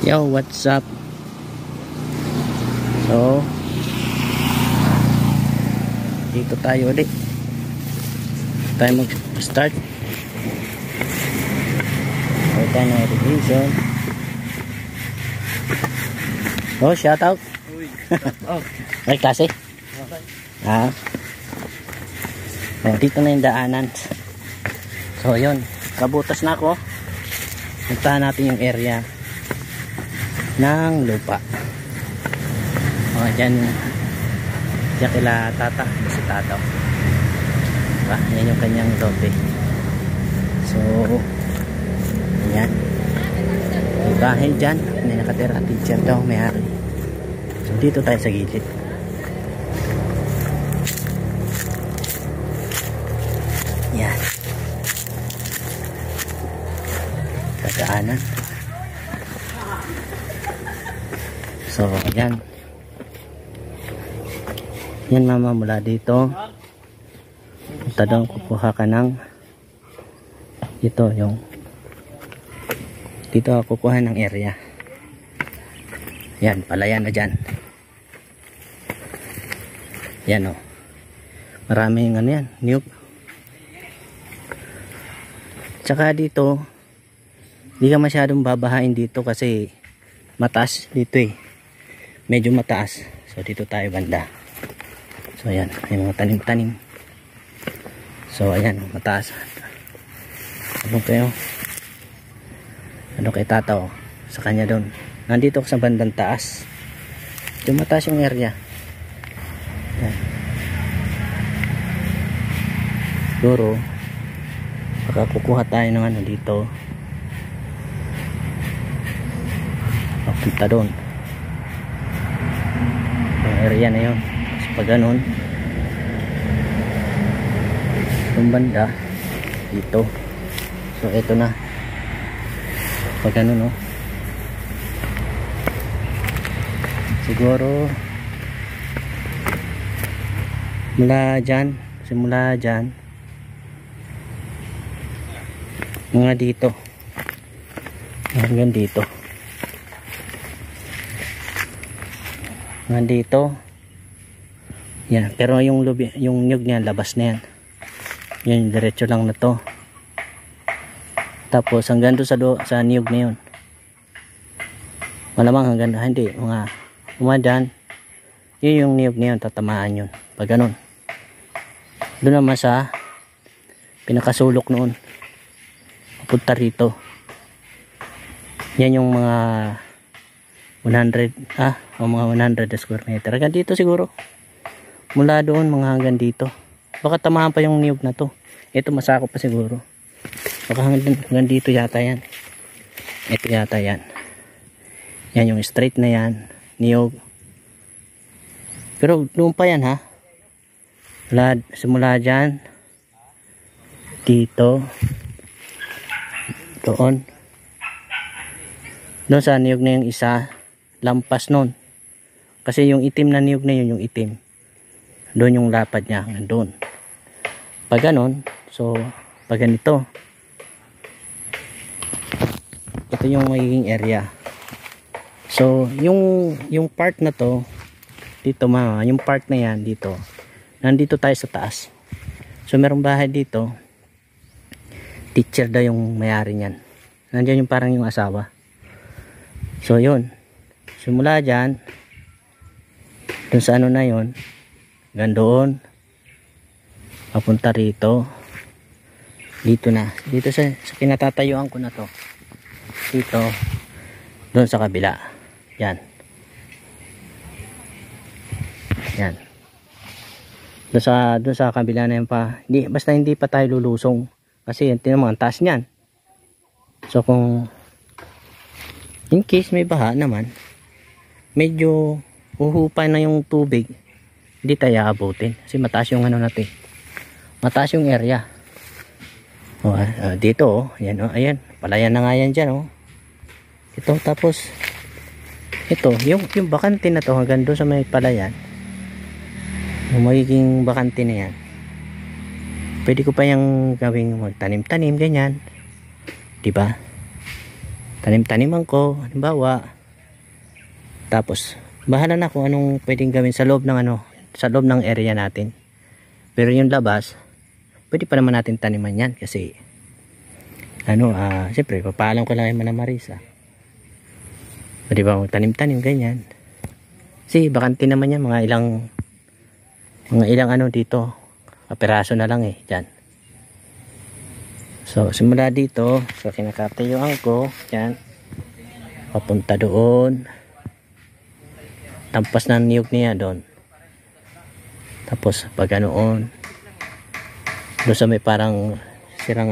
Yo, what's up? So, dito tayo ulit. Tayo mag-start. Tayo na revision. Oh, shout out. May klase? Ah. Oh, dito na yung daanan. So, yun. Kabutas na ako. Puntahan natin yung area ng lupa. O, dyan kila tata, si tataw, diba? Yan yung kanyang lote. So yan may bahay dyan, may nakatira, teacher daw may-ari. So dito tayo sa gilid. Yan dadaanan. So yan yan mama, mula dito punta doon, kukuha ka ng ito, yung dito ako kukuha ng area. Yan, palayan na dyan. Yan o, maraming ano yan, niyog. Tsaka dito hindi ka masyadong babahain dito kasi mataas dito eh, medyo mataas. So dito tayo banda. So ayan, may mga tanim-tanim. So ayan, mataas. Ano kayo? Ano kay tataw? Sa kanya doon. Nandito ako sa bandang taas. Yung mataas yung area. Ayan. Siguro baka kukuha tayo ng ano dito. Papunta doon. Yung area na yun. Pag ganun yung banda dito, so ito na pag ganun, no? Siguro simula dyan mga dito hanggang dito, hanggang dito. Yan, pero yung nyug niya labas na yan. Yan, diretso lang na to. Tapos hanggang doon sa nyug na yun. Malamang hanggang hindi, mga umadyan. Yun yung nyug na yun, tatamaan yun. Pag ganun. Doon naman sa pinakasulok noon. Papunta rito. Yan yung mga 100, o mga 100 square meter. Hanggang dito siguro. Mula doon mga hanggang dito. Baka tamahan pa yung niyog na to. Ito masakop pa siguro. Baka hanggang dito yata yan. Ito yata yan. Yan yung straight na yan. Niyog. Pero doon pa yan ha. Simula dyan. Dito. Doon. Doon sa niyog na yung isa. Lampas nun. Kasi yung itim na niyog na yun yung itim. Doon yung lapad niya, doon. Pag ganon, so pag ganito, ito yung magiging area. So yung part na to dito, yung part na yan dito, nandito tayo sa taas. So merong bahay dito, teacher daw yung may-ari niyan. Nandiyan yung parang yung asawa. So yun, simula dyan dun sa ano na yun, gandoon papunta rito, dito na, dito sa kinatatayuan ko na to, dito doon sa kabila, yan doon sa kabila na yan pa, basta hindi pa tayo lulusong kasi yan tinamang taas niyan. So kung in case may baha naman, medyo huhupa na yung tubig, hindi tayo aabutin kasi mataas yung ano natin, mataas yung area. Dito yan, ayan, palayan na nga yan dyan ito. Tapos ito yung bakante na to hanggang doon sa may palayan, yung magiging bakante na yan. Pwede ko pa yung gawing magtanim-tanim ganyan, diba? tanim-taniman ko, halimbawa. Tapos bahala na kung anong pwedeng gawin sa loob ng sa loob ng area natin. Pero yung labas, pwede pa naman natin taniman yan kasi siyempre papaalam ko lang yung Mana Marisa. Pwede ba tanim-tanim ganyan? Kasi bakante naman yan, mga ilang dito, kapiraso na lang dyan. So simula dito, so kinakatayuan ko dyan, papunta doon, tampas ng niyog niya doon. Tapos pag doon sa may parang sirang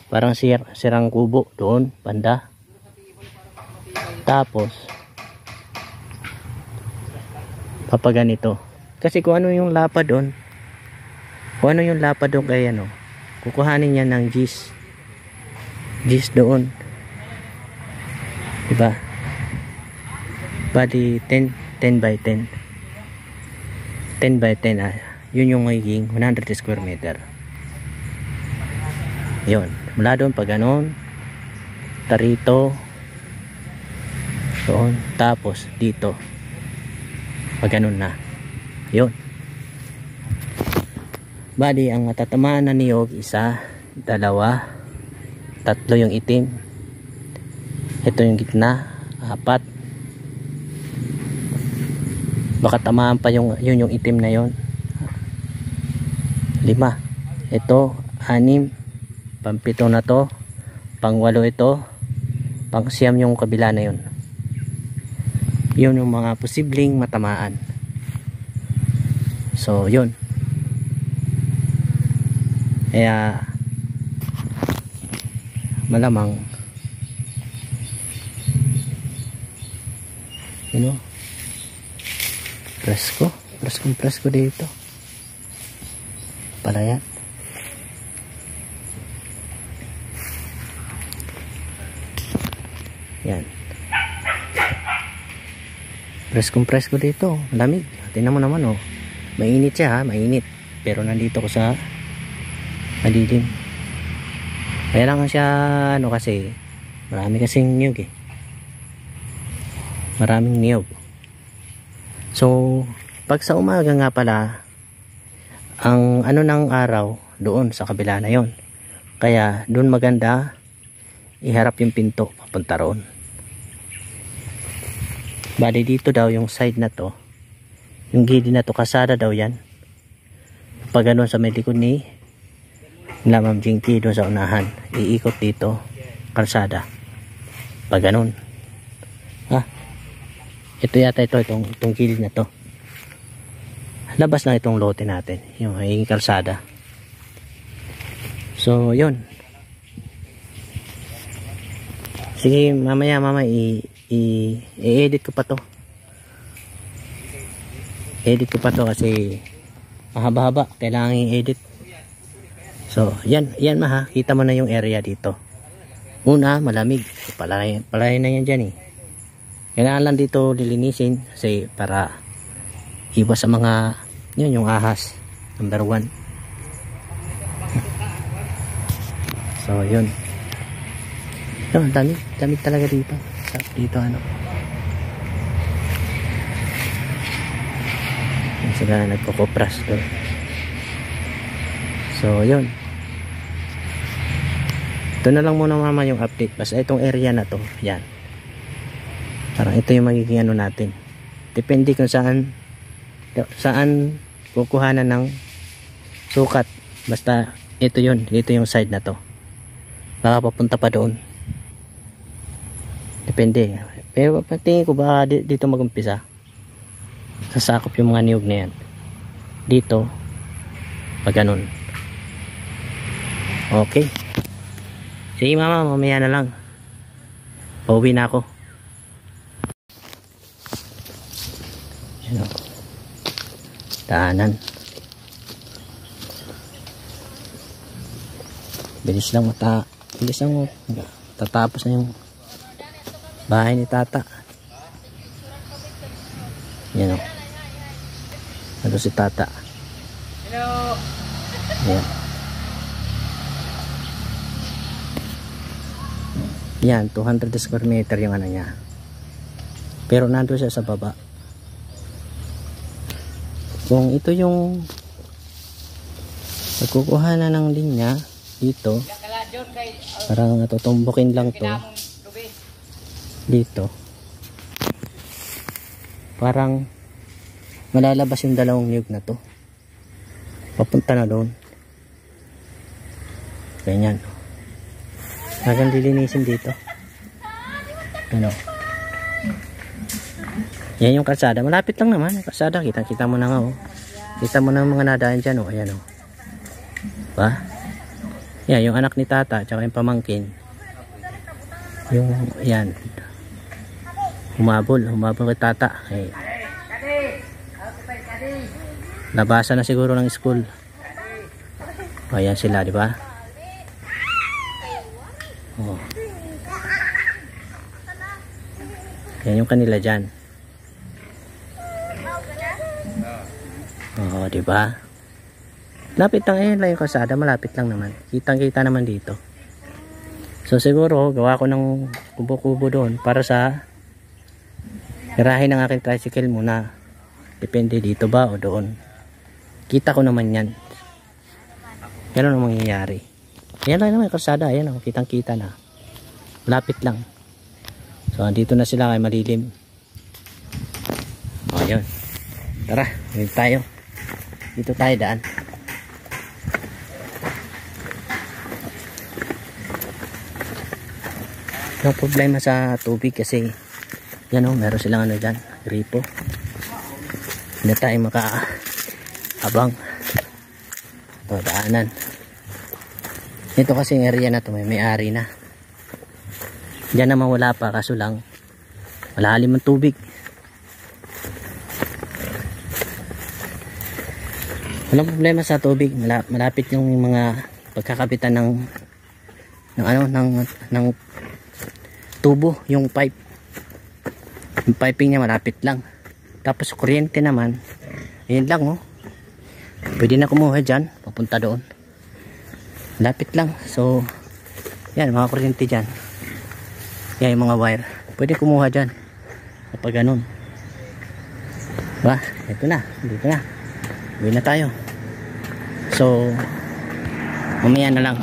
parang sirang kubo doon banda. Tapos papaganito kasi kung ano yung lapad doon, kay kukuhanin niya ng gis doon, diba? Bali 10 by 10 yun yung magiging 100 square meter. Yun, mula doon pag ganon tarito doon, tapos dito pag ganon na yun. Bali ang matatamaan na niyog, 1, 2, 3 yung itim, ito yung gitna 4, baka tamaan pa yun yung itim na yun, 5, ito 6, pang-7 na to, pang-8 ito, pang-9 yung kabila na yun. Yun yung mga posibleng matamaan. So yun, kaya malamang presko dito pala yan. Yan, presko dito, lamig. Tingnan mo naman mainit siya mainit, pero nandito ko sa madilim. Kaya lang siya kasi marami kasing niyog maraming niyog. So pag sa umaga nga pala, ang ng araw doon sa kabila na yon, kaya doon maganda iharap yung pinto papunta roon. Bali dito daw yung side na to, yung gilid na to, kasada daw yan. Pag ganun sa may likod ni Ma'am Jinky doon sa unahan, iikot dito kalsada pag ganun. Ito yata itong gilid na to, labas na itong lote natin, yung hinging kalsada. So yun, sige mamaya i-edit ko pa to, kasi mahaba-haba, kailangan i-edit. So yan kita mo na yung area dito. Una, malamig, palay na yan dyan kailangan lang dito lilinisin kasi para iwas sa mga yung ahas, number 1. So yun, dami talaga dito sila nagkukopras doon. So yun, ito na lang muna yung update. Basta itong area na to, yan, parang ito yung magiging natin. Depende kung saan kukuhanan ng sukat. Basta ito yung side na to, baka papunta pa doon, depende. Pero tingin ko baka dito mag-umpisa, sasakop yung mga niyog na yan dito pag ganun. Okay, sige mama, mamaya na lang, pauwi na ako. Daanan, bilis lang tatapos na yung bahay ni tata. Yan ano si tata. Hello. Yan. Yan, 200 square meter yung ano niya. Pero nandun siya sa baba. Kung ito yung pagkukuha na ng linya dito, parang natutumbukin lang to dito, parang malalabas yung dalawang niyog na to papunta na doon. Ganyan. Hanggang lilinisin dito. Ano? Yan yung kalsada. Malapit lang naman yung kalsada. Kita mo na nga, oh. Kita mo na mga nadaan dyan, oh. Ayan, oh. Ba? Yan, yung anak ni tata tsaka yung pamangkin. Yung, yan. Humabol kay tata. Ay. Labasan na siguro ng school. Ayan sila, di ba? Oh. Yan yung kanila dyan. Oo, di ba? Lapit lang, lang yung kalsada, malapit lang naman. Kitang-kita naman dito. So siguro gawa ko ng kubo-kubo doon para sa garahe ng aking tricycle muna. Depende dito ba o doon. Kita ko naman yan. Yan ang mangyayari. Yan lang naman yung kalsada. Ayan o, kitang-kita na. Malapit lang. So andito na sila kay malilim. O yun. Tara, dito tayo. Dito tayo daan. No problema sa tubig kasi yan o, meron silang ano dyan, gripo. Hindi tayo makaabang. Ito, daanan. Ito kasi yung area na to may-ari na. Diyan naman wala pa, kaso lang malalim ang tubig. Walang problema sa tubig, malapit yung mga pagkakapitan ng tubo, yung pipe. Yung piping niya malapit lang. Tapos kuryente naman, yun lang oh. Pwede na kumuha dyan, papunta doon. Malapit lang. So, yan, mga kuryente dyan. Yan yung mga wire. Pwede kumuha dyan. Kapag ganun. Ba, ito na. Dito na. Uwi na tayo. So, mamaya na lang.